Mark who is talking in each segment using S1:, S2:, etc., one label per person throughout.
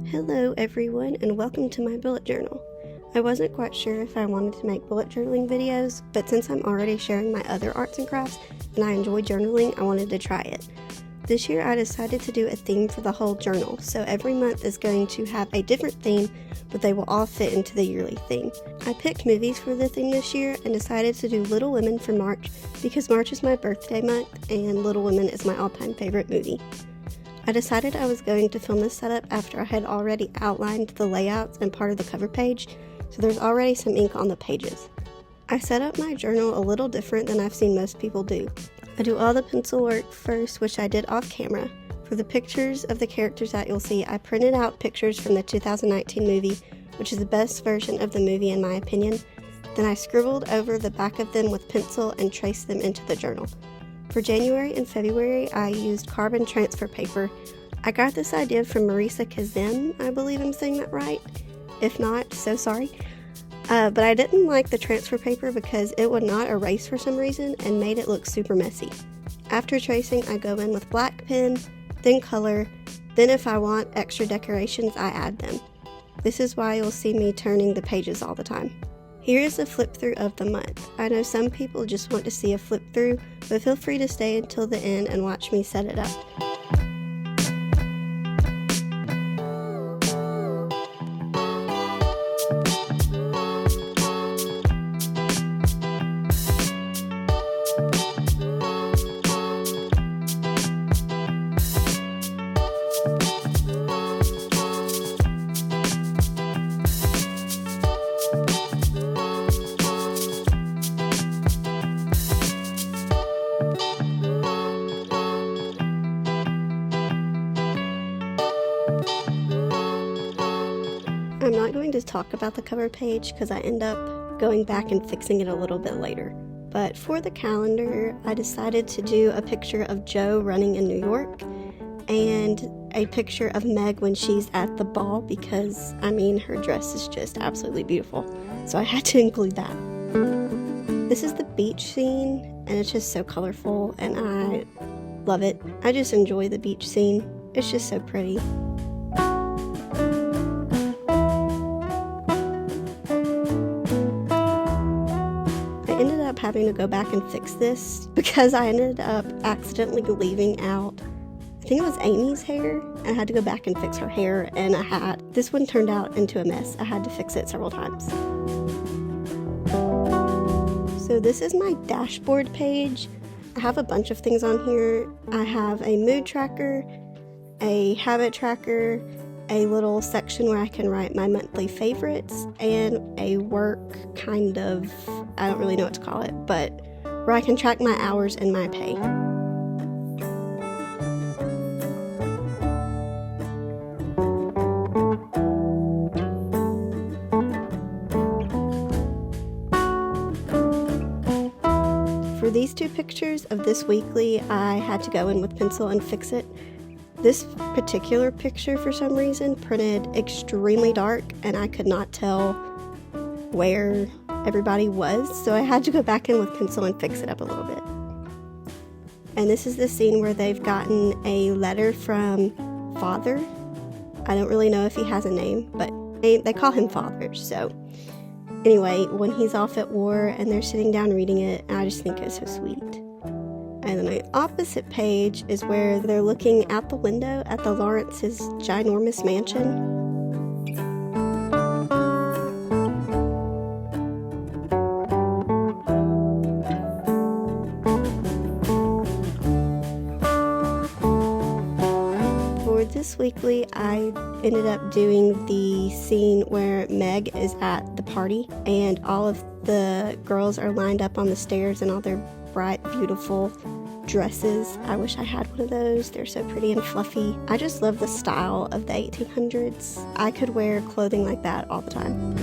S1: Hello everyone, and welcome to my bullet journal. I wasn't quite sure if I wanted to make bullet journaling videos, but since I'm already sharing my other arts and crafts and I enjoy journaling, I wanted to try it. This year I decided to do a theme for the whole journal, so every month is going to have a different theme, but they will all fit into the yearly theme. I picked movies for the theme this year and decided to do Little Women for March because March is my birthday month and Little Women is my all-time favorite movie. I decided I was going to film this setup after I had already outlined the layouts and part of the cover page, so there's already some ink on the pages. I set up my journal a little different than I've seen most people do. I do all the pencil work first, which I did off camera. For the pictures of the characters that you'll see, I printed out pictures from the 2019 movie, which is the best version of the movie in my opinion. Then I scribbled over the back of them with pencil and traced them into the journal. For January and February, I used carbon transfer paper. I got this idea from Marisa Kazem, I believe I'm saying that right. If not, so sorry. But I didn't like the transfer paper because it would not erase for some reason and made it look super messy. After tracing, I go in with black pen, then color, then if I want extra decorations, I add them. This is why you'll see me turning the pages all the time. Here is a flip through of the month. I know some people just want to see a flip through, but feel free to stay until the end and watch me set it up. I'm not going to talk about the cover page because I end up going back and fixing it a little bit later. But for the calendar, I decided to do a picture of Joe running in New York and a picture of Meg when she's at the ball because, I mean, her dress is just absolutely beautiful. So I had to include that. This is the beach scene and it's just so colorful and I love it. I just enjoy the beach scene. It's just so pretty. Having to go back and fix this because I ended up accidentally leaving out, I think it was Amy's hair, and I had to go back and fix her hair and a hat. This one turned out into a mess. I had to fix it several times. So this is my dashboard page. I have a bunch of things on here. I have a mood tracker, a habit tracker, a little section where I can write my monthly favorites, and a work kind of, I don't really know what to call it, but where I can track my hours and my pay. For these two pictures of this weekly, I had to go in with pencil and fix it. This particular picture, for some reason, printed extremely dark and I could not tell where everybody was, so I had to go back in with pencil and fix it up a little bit. And this is the scene where they've gotten a letter from Father. I don't really know if he has a name, but they call him Father, so anyway, when he's off at war and they're sitting down reading it, I just think it's so sweet. And then my opposite page is where they're looking out the window at the Lawrence's ginormous mansion. For this weekly, I ended up doing the scene where Meg is at the party and all of the girls are lined up on the stairs in all their bright, beautiful dresses. I wish I had one of those. They're so pretty and fluffy. I just love the style of the 1800s. I could wear clothing like that all the time.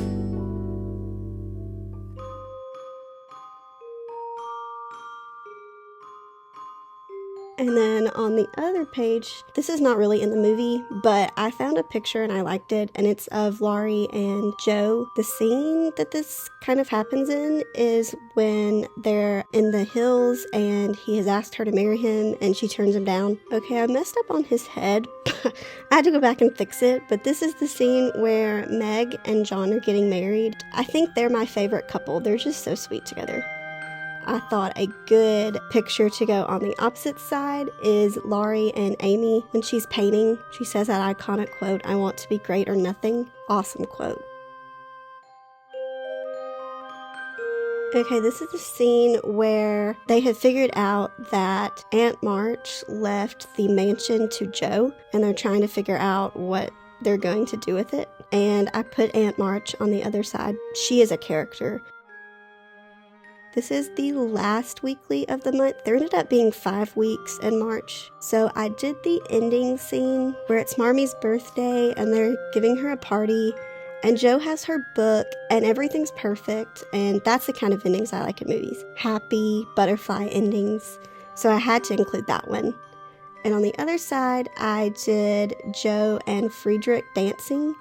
S1: And then on On the other page, this is not really in the movie, but I found a picture and I liked it, and it's of Laurie and Joe. The scene that this kind of happens in is when they're in the hills and he has asked her to marry him and she turns him down. Okay, I messed up on his head. I had to go back and fix it, but this is the scene where Meg and John are getting married. I think they're my favorite couple. They're just so sweet together. I thought a good picture to go on the opposite side is Laurie and Amy when she's painting. She says that iconic quote, "I want to be great or nothing." Awesome quote. Okay, this is the scene where they have figured out that Aunt March left the mansion to Joe, and they're trying to figure out what they're going to do with it. And I put Aunt March on the other side. She is a character. This is the last weekly of the month. There ended up being 5 weeks in March. So I did the ending scene where it's Marmie's birthday and they're giving her a party and Joe has her book and everything's perfect, and that's the kind of endings I like in movies. Happy, butterfly endings. So I had to include that one. And on the other side, I did Joe and Friedrich dancing.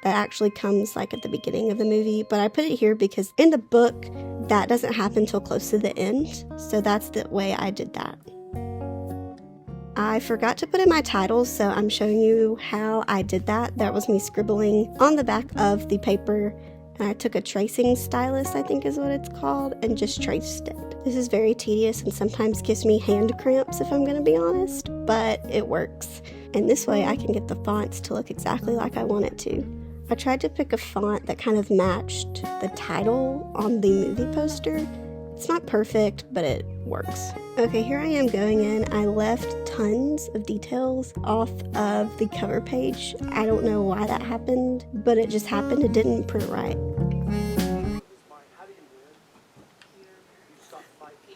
S1: That actually comes like at the beginning of the movie, but I put it here because in the book, that doesn't happen till close to the end. So that's the way I did that. I forgot to put in my titles, so I'm showing you how I did that. That was me scribbling on the back of the paper, and I took a tracing stylus, I think is what it's called, and just traced it. This is very tedious and sometimes gives me hand cramps if I'm going to be honest, but it works. And this way I can get the fonts to look exactly like I want it to. I tried to pick a font that kind of matched the title on the movie poster. It's not perfect, but it works. Okay, here I am going in. I left tons of details off of the cover page. I don't know why that happened, but it just happened. It didn't print right.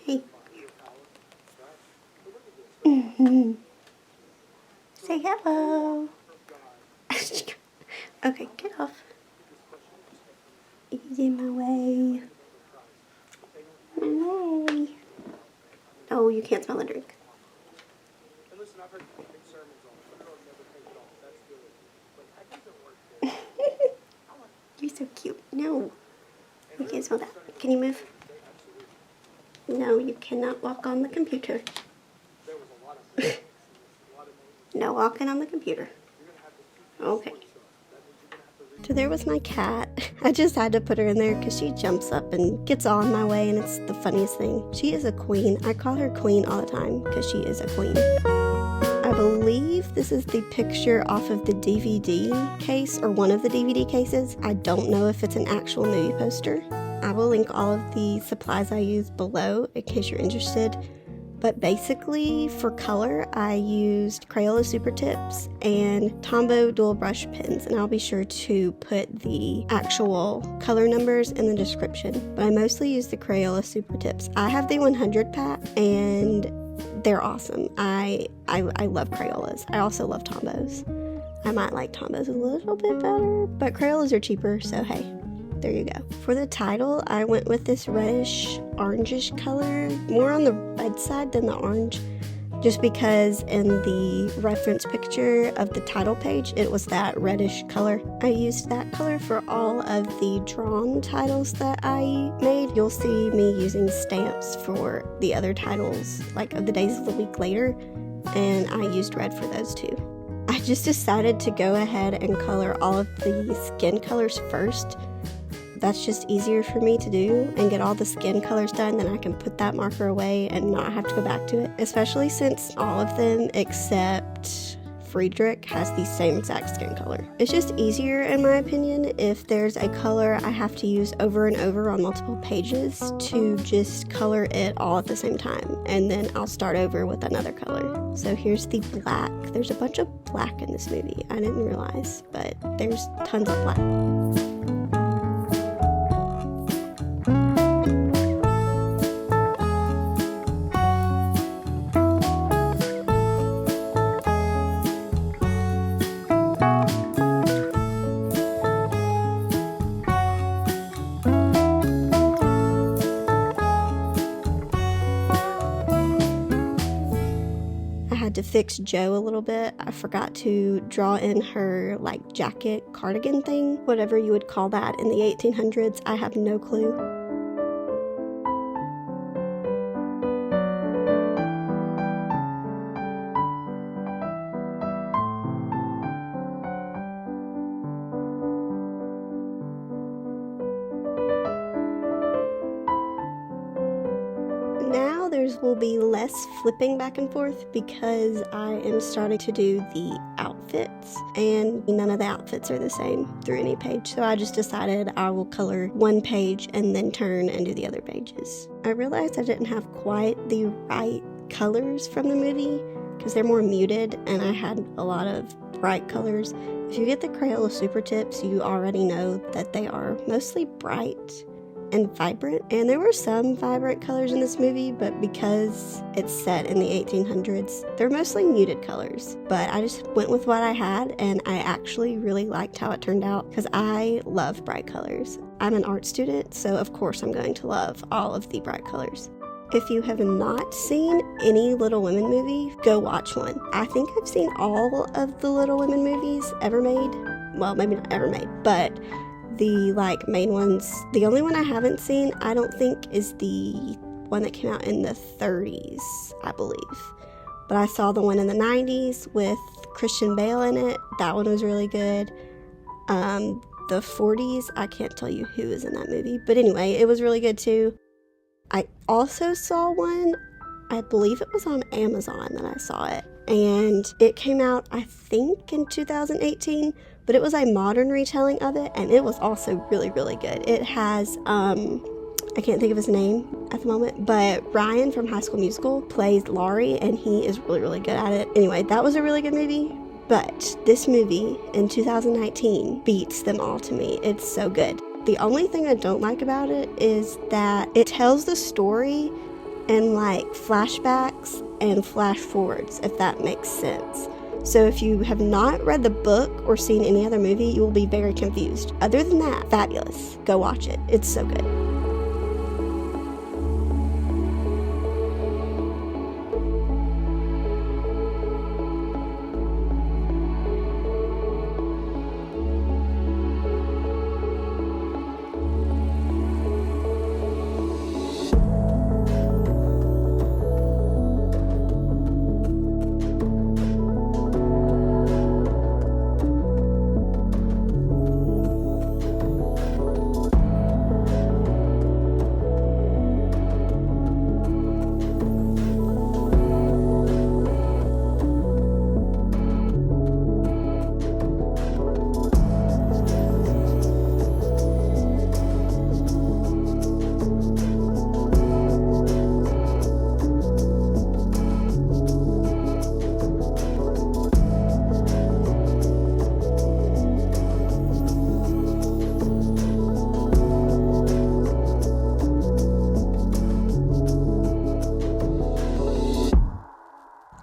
S1: Hey. Say hello. Okay, get off. He's in my way. My way. Oh, you can't smell the drink. You're so cute. No, you can't smell that. Can you move? No, you cannot walk on the computer. No walking on the computer. Okay. So there was my cat. I just had to put her in there because she jumps up and gets all in my way, and it's the funniest thing. She is a queen. I call her queen all the time because she is a queen. I believe this is the picture off of the DVD case, or one of the DVD cases. I don't know if it's an actual movie poster. I will link all of the supplies I use below in case you're interested. But basically, for color, I used Crayola Super Tips and Tombow dual brush pens, and I'll be sure to put the actual color numbers in the description. But I mostly use the Crayola Super Tips. I have the 100 pack, and they're awesome. I love Crayolas. I also love Tombows. I might like Tombows a little bit better, but Crayolas are cheaper, so hey. There you go. For the title, I went with this reddish, orangish color, more on the red side than the orange, just because in the reference picture of the title page, it was that reddish color. I used that color for all of the drawn titles that I made. You'll see me using stamps for the other titles, like of the days of the week later, and I used red for those too. I just decided to go ahead and color all of the skin colors first. That's just easier for me to do and get all the skin colors done, then I can put that marker away and not have to go back to it, especially since all of them except Friedrich has the same exact skin color. It's just easier in my opinion if there's a color I have to use over and over on multiple pages to just color it all at the same time, and then I'll start over with another color. So here's the black. There's a bunch of black in this movie. I didn't realize, but there's tons of black. To fix Jo a little bit, I forgot to draw in her like jacket cardigan thing, whatever you would call that in the 1800s. I have no clue. Now will be less flipping back and forth because I am starting to do the outfits, and none of the outfits are the same through any page, so I just decided I will color one page and then turn and do the other pages. I realized I didn't have quite the right colors from the movie because they're more muted and I had a lot of bright colors. If you get the Crayola Super Tips, you already know that they are mostly bright and vibrant, and there were some vibrant colors in this movie, but because it's set in the 1800s, they're mostly muted colors. But I just went with what I had, and I actually really liked how it turned out because I love bright colors. I'm an art student, so of course I'm going to love all of the bright colors. If you have not seen any Little Women movie, go watch one. I think I've seen all of the Little Women movies ever made. Well, maybe not ever made, but the main ones. The only one I haven't seen, I don't think, is the one that came out in the 30s, I believe. But I saw the one in the 90s with Christian Bale in it. That one was really good. The 40s, I can't tell you who is in that movie. But anyway, it was really good too. I also saw one, I believe it was on Amazon that I saw it. And it came out, I think, in 2018. But it was a modern retelling of it, and it was also really, really good. It has, I can't think of his name at the moment, but Ryan from High School Musical plays Laurie, and he is really, really good at it. Anyway, that was a really good movie, but this movie in 2019 beats them all to me. It's so good. The only thing I don't like about it is that it tells the story in flashbacks and flash forwards, if that makes sense. So if you have not read the book or seen any other movie, you will be very confused. Other than that, fabulous. Go watch it. It's so good.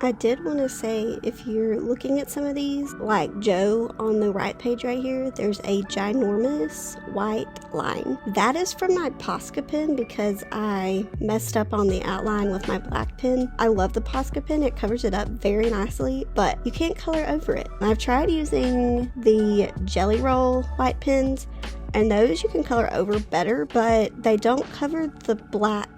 S1: I did want to say, if you're looking at some of these, like Jo on the right page right here, there's a ginormous white line. That is from my Posca pen because I messed up on the outline with my black pen. I love the Posca pen, it covers it up very nicely, but you can't color over it. I've tried using the Jelly Roll white pens, and those you can color over better, but they don't cover the black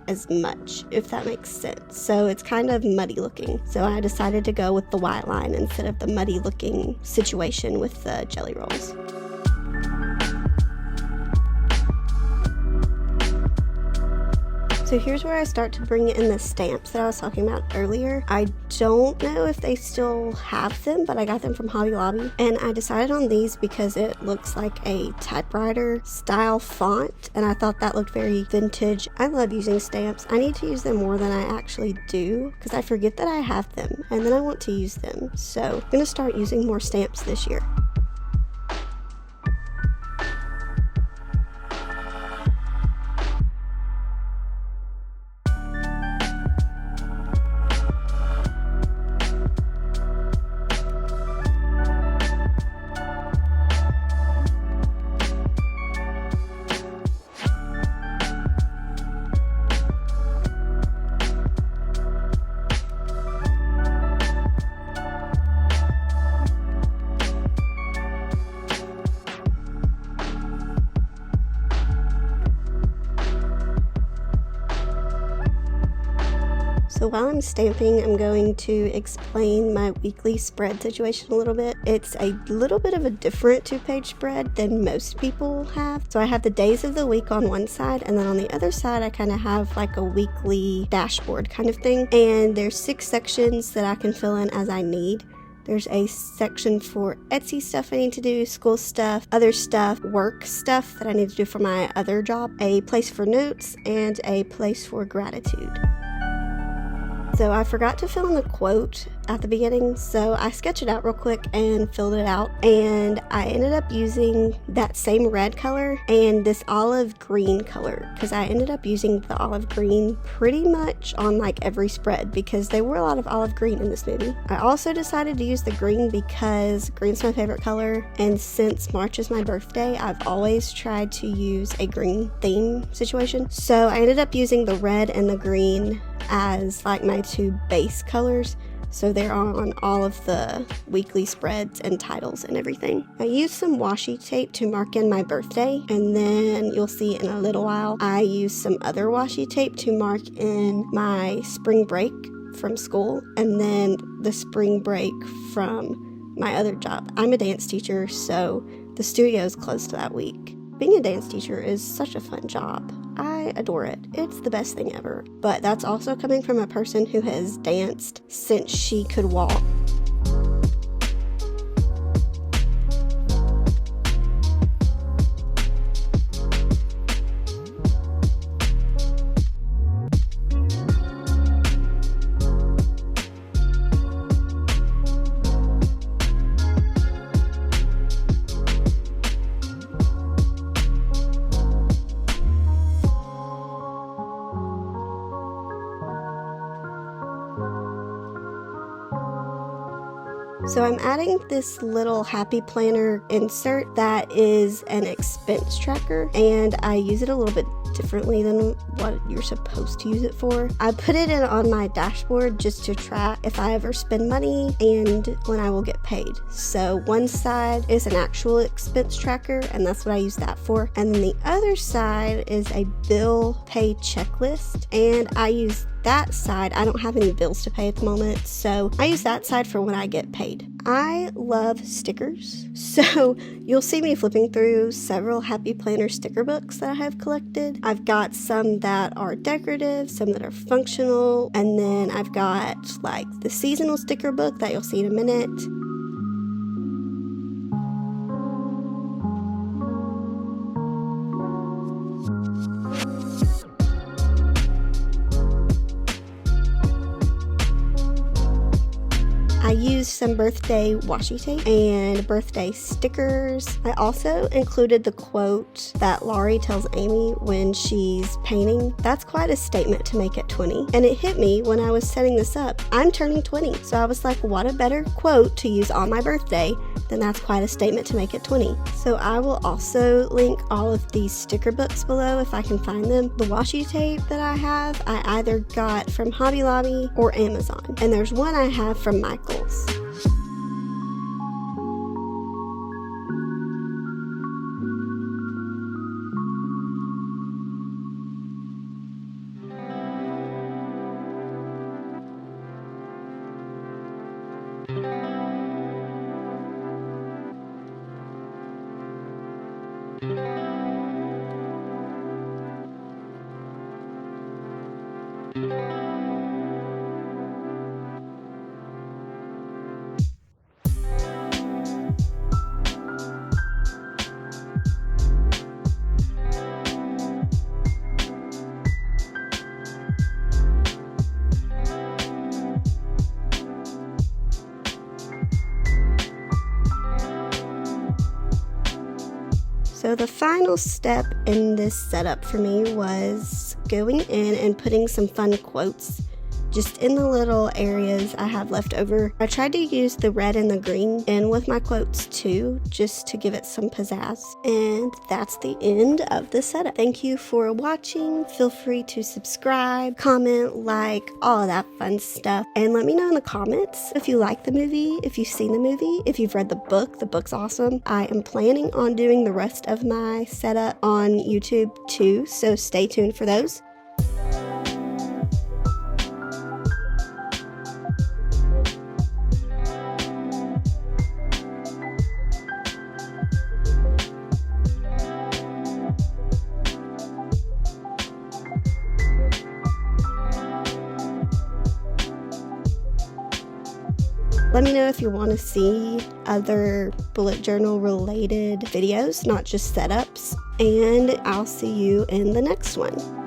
S1: as much, if that makes sense. So it's kind of muddy looking. So I decided to go with the white line instead of the muddy looking situation with the Jelly Rolls. So here's where I start to bring in the stamps that I was talking about earlier. I don't know if they still have them, but I got them from Hobby Lobby. And I decided on these because it looks like a typewriter style font, and I thought that looked very vintage. I love using stamps. I need to use them more than I actually do because I forget that I have them and then I want to use them. So I'm going to start using more stamps this year. So while I'm stamping, I'm going to explain my weekly spread situation a little bit. It's a little bit of a different 2-page spread than most people have. So I have the days of the week on one side, and then on the other side I kind of have like a weekly dashboard kind of thing. And there's 6 sections that I can fill in as I need. There's a section for Etsy stuff I need to do, school stuff, other stuff, work stuff that I need to do for my other job, a place for notes, and a place for gratitude. So I forgot to fill in the quote at the beginning, so I sketched it out real quick and filled it out, and I ended up using that same red color and this olive green color, because I ended up using the olive green pretty much on like every spread because there were a lot of olive green in this movie. I also decided to use the green because green's my favorite color, and since March is my birthday, I've always tried to use a green theme situation. So I ended up using the red and the green as like my 2 base colors, so they're on all of the weekly spreads and titles and everything. I used some washi tape to mark in my birthday, and then you'll see in a little while I used some other washi tape to mark in my spring break from school and then the spring break from my other job. I'm a dance teacher, so the studio is closed that week. Being a dance teacher is such a fun job. I adore it. It's the best thing ever. But that's also coming from a person who has danced since she could walk. So I'm adding this little happy planner insert that is an expense tracker, and I use it a little bit differently than what you're supposed to use it for. I put it in on my dashboard just to track if I ever spend money and when I will get paid. So one side is an actual expense tracker, and that's what I use that for. And then the other side is a bill pay checklist, and I use that side. I don't have any bills to pay at the moment, so I use that side for when I get paid. I love stickers, so you'll see me flipping through several Happy Planner sticker books that I have collected. I've got some that are decorative, some that are functional, and then I've got like the seasonal sticker book that you'll see in a minute. I used some birthday washi tape and birthday stickers. I also included the quote that Laurie tells Amy when she's painting. That's quite a statement to make at 20. And it hit me when I was setting this up. I'm turning 20, so I was like, what a better quote to use on my birthday than that's quite a statement to make at 20. So I will also link all of these sticker books below if I can find them. The washi tape that I have, I either got from Hobby Lobby or Amazon. And there's one I have from Michael's. So the final step in this setup for me was going in and putting some fun quotes just in the little areas I have left over. I tried to use the red and the green in with my quotes too, just to give it some pizzazz. And that's the end of the setup. Thank you for watching. Feel free to subscribe, comment, like, all of that fun stuff. And let me know in the comments if you like the movie, if you've seen the movie, if you've read the book. The book's awesome. I am planning on doing the rest of my setup on YouTube too, so stay tuned for those. let me know if you want to see other bullet journal related videos, not just setups, and I'll see you in the next one.